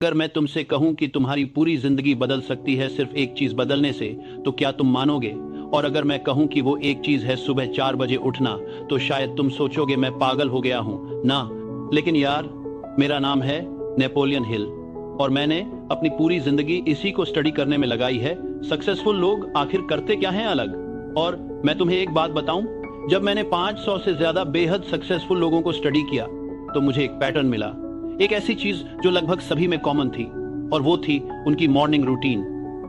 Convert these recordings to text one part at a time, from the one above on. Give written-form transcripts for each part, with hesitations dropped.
अगर मैं तुमसे कहूं कि तुम्हारी पूरी जिंदगी बदल सकती है सिर्फ एक चीज बदलने से, तो क्या तुम मानोगे? और अगर मैं कहूं कि वो एक चीज है सुबह 4 बजे उठना, तो शायद तुम सोचोगे मैं पागल हो गया हूं ना। लेकिन यार, मेरा नाम है नेपोलियन हिल और मैंने अपनी पूरी जिंदगी इसी को स्टडी करने में लगाई है। सक्सेसफुल लोग आखिर करते क्या हैं अलग। और मैं तुम्हें एक बात बताऊं, जब मैंने 500 से ज्यादा बेहद सक्सेसफुल लोगों को स्टडी किया, तो मुझे एक पैटर्न मिला, एक ऐसी चीज जो लगभग सभी में कॉमन थी, और वो थी उनकी मॉर्निंग रूटीन।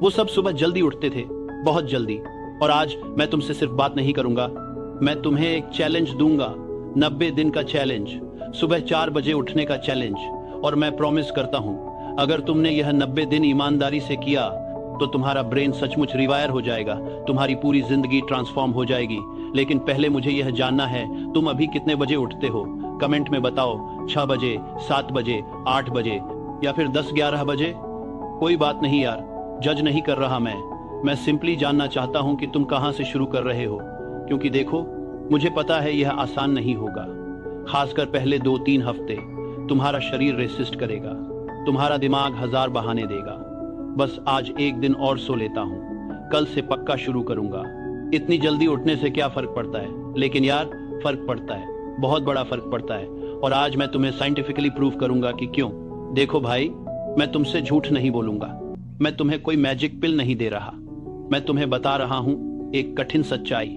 वो सब सुबह जल्दी उठते थे, बहुत जल्दी। और आज मैं तुमसे सिर्फ बात नहीं करूंगा, मैं तुम्हें एक चैलेंज दूंगा, 90 दिन का चैलेंज, सुबह 4 बजे उठने का चैलेंज। और मैं प्रॉमिस करता हूं, अगर तुमने यह 90 दिन ईमानदारी से किया, तो तुम्हारा ब्रेन सचमुच रिवायर हो जाएगा, तुम्हारी पूरी जिंदगी ट्रांसफॉर्म हो जाएगी। लेकिन पहले मुझे यह जानना है, तुम अभी कितने बजे उठते हो? कमेंट में बताओ, 6 बजे, 7 बजे, 8 बजे या फिर 10-11 बजे? कोई बात नहीं यार, जज नहीं कर रहा मैं सिंपली जानना चाहता हूं कि तुम कहां से शुरू कर रहे हो। क्योंकि देखो, मुझे पता है यह आसान नहीं होगा, खासकर पहले 2-3 हफ्ते। तुम्हारा शरीर रेसिस्ट करेगा, तुम्हारा दिमाग 1000 बहाने देगा। बस आज एक दिन और सो लेता हूं, कल से पक्का शुरू करूंगा। इतनी जल्दी उठने से क्या फर्क पड़ता है? लेकिन यार, फर्क पड़ता है, बहुत बड़ा फर्क पड़ता है। और आज मैं तुम्हें साइंटिफिकली प्रूव करूंगा कि क्यों। देखो भाई, मैं तुमसे झूठ नहीं बोलूंगा, मैं तुम्हें कोई मैजिक पिल नहीं दे रहा, मैं तुम्हें बता रहा हूं एक कठिन सच्चाई।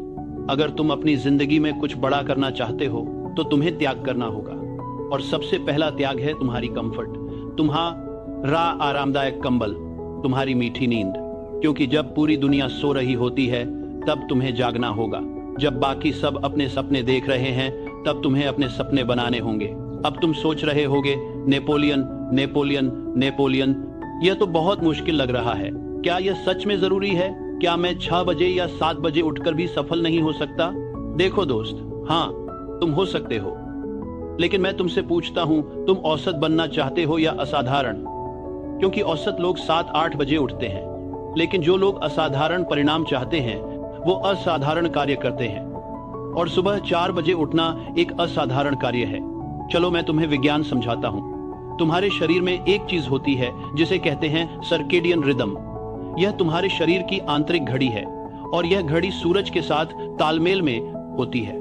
अगर तुम अपनी जिंदगी में कुछ बड़ा करना चाहते हो, तो तुम्हें त्याग करना होगा। और सबसे पहला त्याग है तुम्हारी कंफर्ट, तुम्हारा आरामदायक कंबल, तुम्हारी मीठी नींद। क्योंकि जब पूरी दुनिया सो रही होती है, तब तुम्हें जागना होगा। जब बाकी सब अपने सपने देख रहे हैं, तब तुम्हें अपने सपने बनाने होंगे। अब तुम सोच रहे होगे, नेपोलियन नेपोलियन नेपोलियन, यह तो बहुत मुश्किल लग रहा है। क्या यह सच में जरूरी है? क्या मैं 6 बजे या 7 बजे उठकर भी सफल नहीं हो सकता? देखो दोस्त, हाँ, तुम हो सकते हो। लेकिन मैं तुमसे पूछता हूं, तुम औसत बनना चाहते हो या असाधारण? क्योंकि औसत लोग 7-8 बजे उठते हैं, लेकिन जो लोग असाधारण परिणाम चाहते हैं, वो असाधारण कार्य करते हैं। और सुबह 4 बजे उठना एक असाधारण कार्य है। चलो मैं तुम्हें विज्ञान समझाता हूं। तुम्हारे शरीर में एक चीज होती है जिसे कहते हैं सर्केडियन रिदम। यह तुम्हारे शरीर की आंतरिक घड़ी है, और यह घड़ी सूरज के साथ तालमेल में होती है।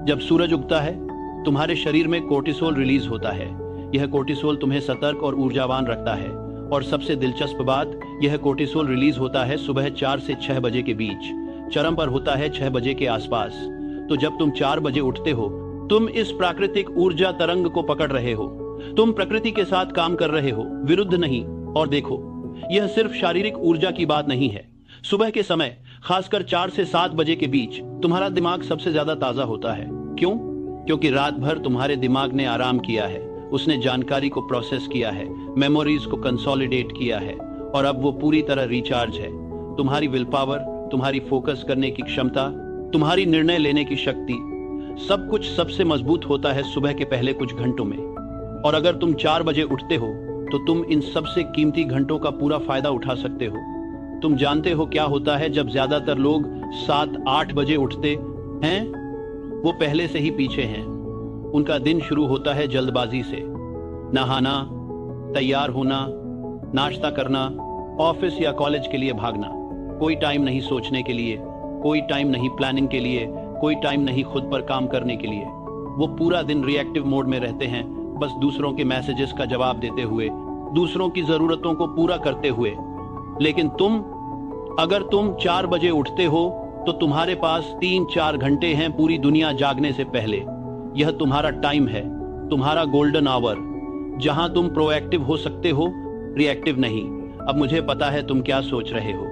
जब सूरज उगता है, तुम्हारे शरीर में कोर्टिसोल रिलीज होता है। यह कोर्टिसोल तुम्हें सतर्क और ऊर्जावान रखता है। और सबसे दिलचस्प बात, यह कोर्टिसोल रिलीज होता है सुबह 4 से 6 बजे के बीच, चरम पर होता है 6 बजे के आसपास। तो जब तुम 4 बजे उठते हो, तुम इस प्राकृतिक ऊर्जा तरंग को पकड़ रहे हो, तुम प्रकृति के साथ काम कर रहे हो, विरुद्ध नहीं। और देखो, यह सिर्फ शारीरिक ऊर्जा की बात नहीं है। सुबह के समय, खासकर 4 से 7 बजे के बीच, तुम्हारा दिमाग सबसे ज्यादा ताजा होता है। क्यों? क्योंकि रात भर तुम्हारे दिमाग ने आराम किया है, उसने जानकारी को प्रोसेस किया है, मेमोरीज को कंसोलिडेट किया है, और अब वो पूरी तरह रिचार्ज है। तुम्हारी विल पावर, तुम्हारी फोकस करने की क्षमता, तुम्हारी निर्णय लेने की शक्ति, सब कुछ सबसे मजबूत होता है सुबह के पहले कुछ घंटों में। और अगर तुम 4 बजे उठते हो, तो तुम इन सबसे कीमती घंटों का पूरा फायदा उठा सकते हो। तुम जानते हो क्या होता है जब ज्यादातर लोग 7-8 बजे उठते हैं? वो पहले से ही पीछे हैं। उनका दिन शुरू होता है जल्दबाजी से, नहाना, तैयार होना, नाश्ता करना, ऑफिस या कॉलेज के लिए भागना। कोई टाइम नहीं सोचने के लिए, कोई टाइम नहीं प्लानिंग के लिए, कोई टाइम नहीं खुद पर काम करने के लिए। वो पूरा दिन रिएक्टिव मोड में रहते हैं, बस दूसरों के मैसेजेस का जवाब देते हुए, दूसरों की जरूरतों को पूरा करते हुए। लेकिन अगर तुम 4 बजे उठते हो, तो तुम्हारे पास 3-4 घंटे हैं पूरी दुनिया जागने से पहले। यह तुम्हारा टाइम है, तुम्हारा गोल्डन आवर, जहां तुम प्रोएक्टिव हो सकते हो, रिएक्टिव नहीं। अब मुझे पता है तुम क्या सोच रहे हो,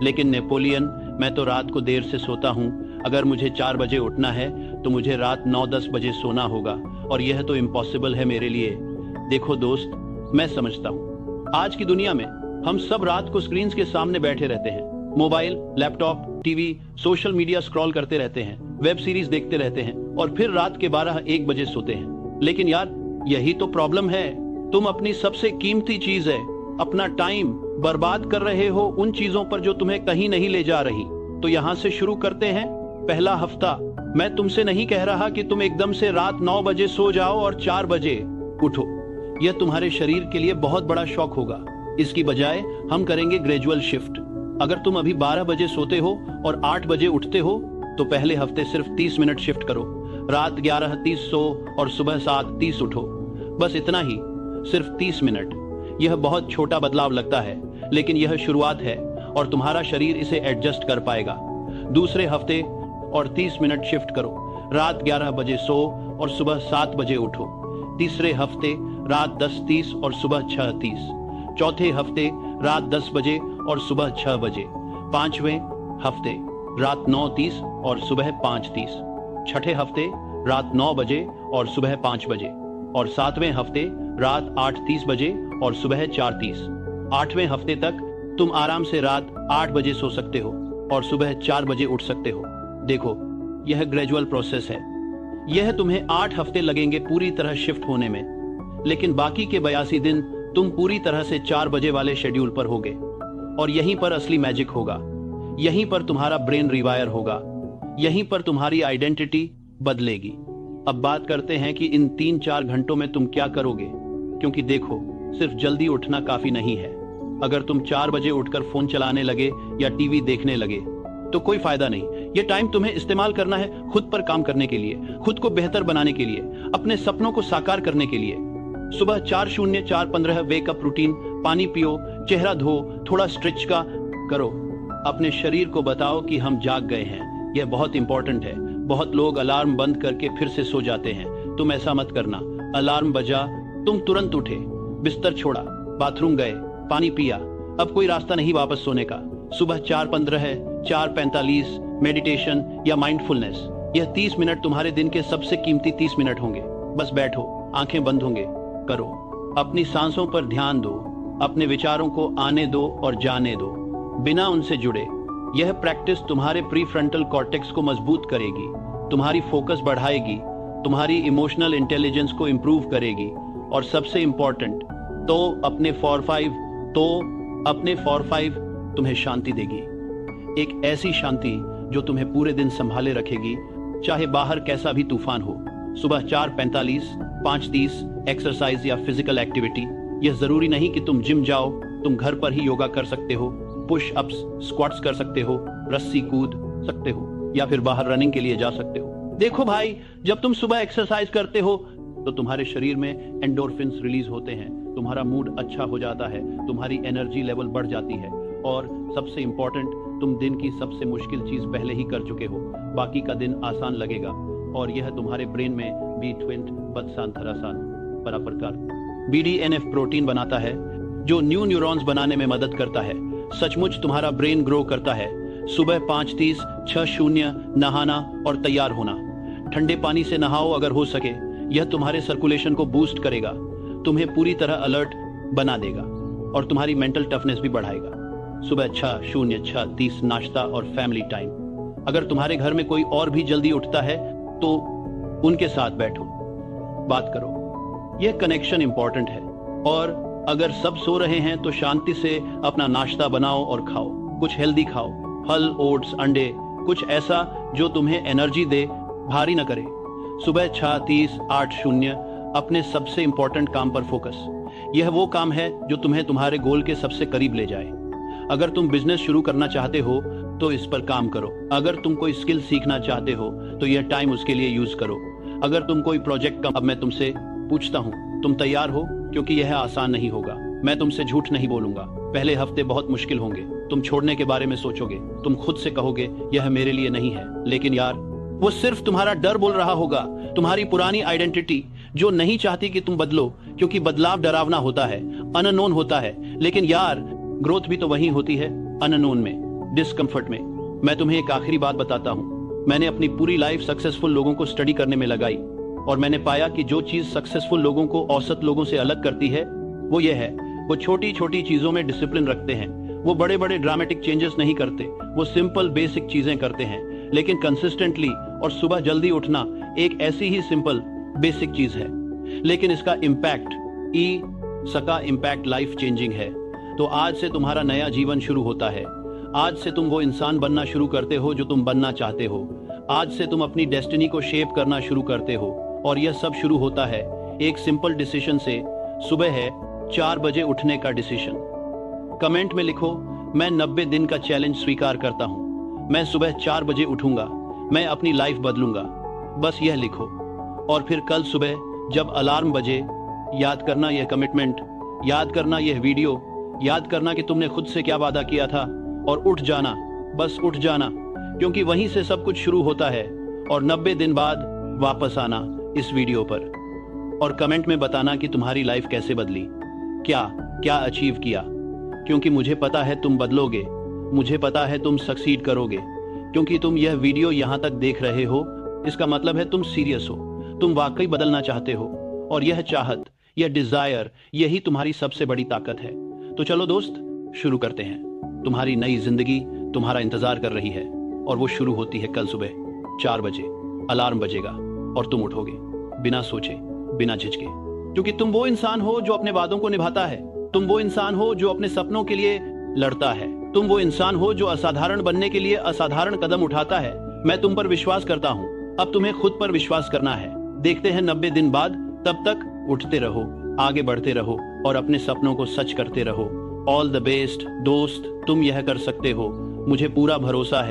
लेकिन नेपोलियन, मैं तो रात को देर से सोता हूं। अगर मुझे 4 बजे उठना है, तो मुझे रात 9-10 बजे सोना होगा, और यह तो इम्पॉसिबल है मेरे लिए। देखो दोस्त, मैं समझता हूं, आज की दुनिया में हम सब रात को स्क्रीन के सामने बैठे रहते हैं, mobile, laptop, TV, social media scroll करते रहते हैं, वेब सीरीज देखते रहते हैं, और फिर रात के 12-1 बजे सोते हैं। लेकिन यार, यही तो प्रॉब्लम है। तुम अपनी सबसे कीमती चीज है, अपना टाइम, बर्बाद कर रहे हो उन चीजों पर जो तुम्हें कहीं नहीं ले जा रही। तो यहां से शुरू करते हैं। पहला हफ्ता, मैं तुमसे नहीं कह रहा कि तुम एकदम से रात 9 बजे सो जाओ और 4 बजे उठो। यह तुम्हारे शरीर के लिए बहुत बड़ा शॉक होगा। इसकी बजाय हम करेंगे ग्रेजुअल शिफ्ट। अगर तुम अभी 12 बजे सोते हो और 8 बजे उठते हो तो पहले हफ्ते सिर्फ 30 मिनट शिफ्ट करो। रात 11:30 सो और सुबह 7:30 उठो। बस इतना ही, सिर्फ 30 मिनट। यह बहुत छोटा बदलाव लगता है, लेकिन यह शुरुआत है और तुम्हारा शरीर इसे एडजस्ट कर पाएगा। दूसरे हफ्ते और 30 मिनट शिफ्ट करो। रात 11 बजे सो और सुबह 7 बजे उठो। तीसरे हफ्ते रात 10:30 और सुबह 6:30। चौथे हफ्ते रात 10 बजे और सुबह 6 बजे। पांचवें हफ्ते रात 9:30 और सुबह 5:30। छठे हफ्ते रात 9 बजे और सुबह 5 बजे। और सातवें हफ्ते रात 8:30 बजे और सुबह 4:30। 8वें हफ्ते तक तुम आराम से रात 8 बजे सो सकते हो और सुबह 4 बजे उठ सकते हो। देखो, यह ग्रेजुअल प्रोसेस है। यह तुम्हें 8 हफ्ते लगेंगे पूरी तरह शिफ्ट होने में, लेकिन बाकी के 82 दिन तुम पूरी तरह से 4 बजे वाले शेड्यूल पर होगे। और यहीं पर असली मैजिक होगा। यहीं पर तुम्हारा ब्रेन रिवायर होगा। यहीं पर तुम्हारी आइडेंटिटी बदलेगी। अब बात करते हैं कि इन 3-4 घंटों में तुम क्या करोगे, क्योंकि देखो, सिर्फ जल्दी उठना काफी नहीं है। अगर तुम 4 बजे उठकर फोन चलाने लगे या टीवी देखने लगे तो कोई फायदा नहीं। यह टाइम तुम्हें इस्तेमाल करना है खुद पर काम करने के लिए, खुद को बेहतर बनाने के लिए, अपने सपनों को साकार करने के लिए। सुबह 4:04:15 वेकअप रूटीन, पानी पियो, चेहरा धो, थोड़ा स्ट्रेच का करो। अपने शरीर को बताओ कि हम जाग गए हैं। यह बहुत इंपॉर्टेंट है। बहुत लोग अलार्म बंद करके फिर से सो जाते हैं। तुम ऐसा मत करना। अलार्म बजा, तुम तुरंत उठे, बिस्तर छोड़ा, बाथरूम गए, पानी पिया। अब कोई रास्ता नहीं वापस सोने का। सुबह 4:15, 4:45 मेडिटेशन या माइंडफुलनेस। यह 30 मिनट तुम्हारे दिन के सबसे कीमती 30 मिनट होंगे। बस बैठो, आंखें बंद होंगे, करो। अपनी सांसों पर ध्यान दो, अपने विचारों को आने दो और जाने दो, बिना उनसे जुड़े। यह प्रैक्टिस तुम्हारे प्रीफ्रंटल कॉर्टेक्स को मजबूत करेगी, तुम्हारी फोकस बढ़ाएगी, तुम्हारी इमोशनल इंटेलिजेंस को इंप्रूव करेगी और सबसे इंपॉर्टेंट तो अपने 4-5 तुम्हें शांति देगी। एक ऐसी शांति जो तुम्हें पूरे दिन संभाले रखेगी, चाहे बाहर कैसा भी तूफान हो। सुबह 4:45, 5:30 एक्सरसाइज या फिजिकल एक्टिविटी। यह जरूरी नहीं कि तुम जिम जाओ, तुम घर पर ही योगा कर सकते हो, पुश अप्स, स्क्वाट्स कर सकते हो, रस्सी कूद सकते हो या फिर बाहर रनिंग के लिए जा सकते हो। देखो भाई, जब तुम सुबह एक्सरसाइज करते हो तो तुम्हारे शरीर में एंडोर्फिन्स रिलीज होते हैं, तुम्हारा मूड अच्छा हो जाता है, तुम्हारी एनर्जी लेवल बढ़ जाती है और सबसे इंपॉर्टेंट, तुम दिन की सबसे मुश्किल चीज पहले ही कर चुके हो। बाकी का दिन आसान लगेगा और यह तुम्हारे ब्रेन में B20 बदसांथरासान पराप्रकार BDNF प्रोटीन बनाता है जो न्यू न्यूरॉन्स बनाने में मदद करता है। सचमुच तुम्हारा ब्रेन ग्रो करता है। सुबह 5:30, 6:00 नहाना और तैयार होना। ठंडे पानी से नहाओ अगर हो सके। यह तुम्हारे सर्कुलेशन को बूस्ट करेगा, तुम्हें पूरी तरह अलर्ट बना देगा और तुम्हारी मेंटल टफनेस भी बढ़ाएगा। सुबह 6:06:30 नाश्ता और फैमिली टाइम। अगर तुम्हारे घर में कोई और भी जल्दी उठता है तो उनके साथ बैठो, बात करो। यह कनेक्शन इंपॉर्टेंट है। और अगर सब सो रहे हैं तो शांति से अपना नाश्ता बनाओ और खाओ। कुछ हेल्दी खाओ, फल, ओट्स, अंडे, कुछ ऐसा जो तुम्हें एनर्जी दे, भारी न करे। सुबह 6:30, 8:00 अपने सबसे इंपॉर्टेंट काम पर फोकस। यह वो काम है जो तुम्हें तुम्हारे गोल के सबसे करीब ले जाए। अगर तुम बिजनेस शुरू करना चाहते हो तो इस पर काम करो। अगर तुम कोई स्किल सीखना चाहते हो तो यह टाइम उसके लिए यूज करो। अगर तुम कोई प्रोजेक्ट का, अब मैं तुमसे पूछता हूँ, तुम तैयार हो? क्योंकि यह आसान नहीं होगा। मैं तुमसे झूठ नहीं बोलूंगा। पहले हफ्ते बहुत मुश्किल होंगे। तुम छोड़ने के बारे में सोचोगे, तुम खुद से कहोगे यह मेरे लिए नहीं है। लेकिन यार, वो सिर्फ तुम्हारा डर बोल रहा होगा, तुम्हारी पुरानी आइडेंटिटी जो नहीं चाहती कि तुम बदलो, क्योंकि बदलाव डरावना होता है, अननोन होता है। लेकिन यार, ग्रोथ भी तो वही होती है, अननोन में, डिस्कम्फर्ट में। मैं तुम्हें एक आखिरी बात बताता हूँ। मैंने अपनी पूरी लाइफ सक्सेसफुल लोगों को स्टडी करने में लगाई और मैंने पाया कि जो चीज सक्सेसफुल लोगों को औसत लोगों से अलग करती है वो ये है, वो छोटी छोटी चीजों में डिसिप्लिन रखते हैं। वो बड़े बड़े ड्रामेटिक चेंजेस नहीं करते, वो सिंपल बेसिक चीजें करते हैं, लेकिन कंसिस्टेंटली। और सुबह जल्दी उठना एक ऐसी ही सिंपल बेसिक चीज है, लेकिन इसका इम्पैक्ट लाइफ चेंजिंग है। तो आज से तुम्हारा नया जीवन शुरू होता है। आज से तुम वो इंसान बनना शुरू करते हो जो तुम बनना चाहते हो। आज से तुम अपनी डेस्टिनी को शेप करना शुरू करते हो और यह सब शुरू होता है एक सिंपल डिसीजन से सुबह है 4 बजे उठने का डिसीजन। कमेंट में लिखो, मैं 90 दिन का चैलेंज स्वीकार करता हूं। मैं सुबह 4 बजे उठूंगा। मैं अपनी लाइफ बदलूंगा। बस यह लिखो। और फिर कल सुबह जब अलार्म बजे, याद करना यह कमिटमेंट, याद करना यह वीडियो, याद करना कि तुमने खुद से क्या वादा किया था, और उठ जाना। बस उठ जाना, क्योंकि वहीं से सब कुछ शुरू होता है। और 90 दिन बाद वापस आना इस वीडियो पर, और कमेंट में बताना कि तुम्हारी लाइफ कैसे बदली, क्या क्या अचीव किया। क्योंकि मुझे पता है तुम बदलोगे, मुझे पता है तुम सक्सीड करोगे। क्योंकि तुम यह वीडियो यहां तक देख रहे हो, इसका मतलब है तुम सीरियस हो, तुम वाकई बदलना चाहते हो। और यह चाहत, यह डिजायर, यही तुम्हारी सबसे बड़ी ताकत है। तो चलो दोस्त, शुरू करते हैं। तुम्हारी नई जिंदगी तुम्हारा इंतजार कर रही है, और वो शुरू होती है कल सुबह 4 बजे। अलार्म बजेगा और तुम उठोगे, बिना सोचे, बिना झिझके। क्योंकि तुम वो इंसान हो जो अपने वादों को निभाता है। तुम वो इंसान हो जो अपने सपनों के लिए लड़ता है। तुम वो इंसान हो जो असाधारण बनने के लिए असाधारण कदम उठाता है। मैं तुम पर विश्वास करता हूँ। अब तुम्हें खुद पर विश्वास करना है। देखते हैं 90 दिन बाद। तब तक उठते रहो, आगे बढ़ते रहो, और अपने सपनों को सच करते रहो। ऑल द बेस्ट दोस्त, तुम यह कर सकते हो। मुझे पूरा भरोसा है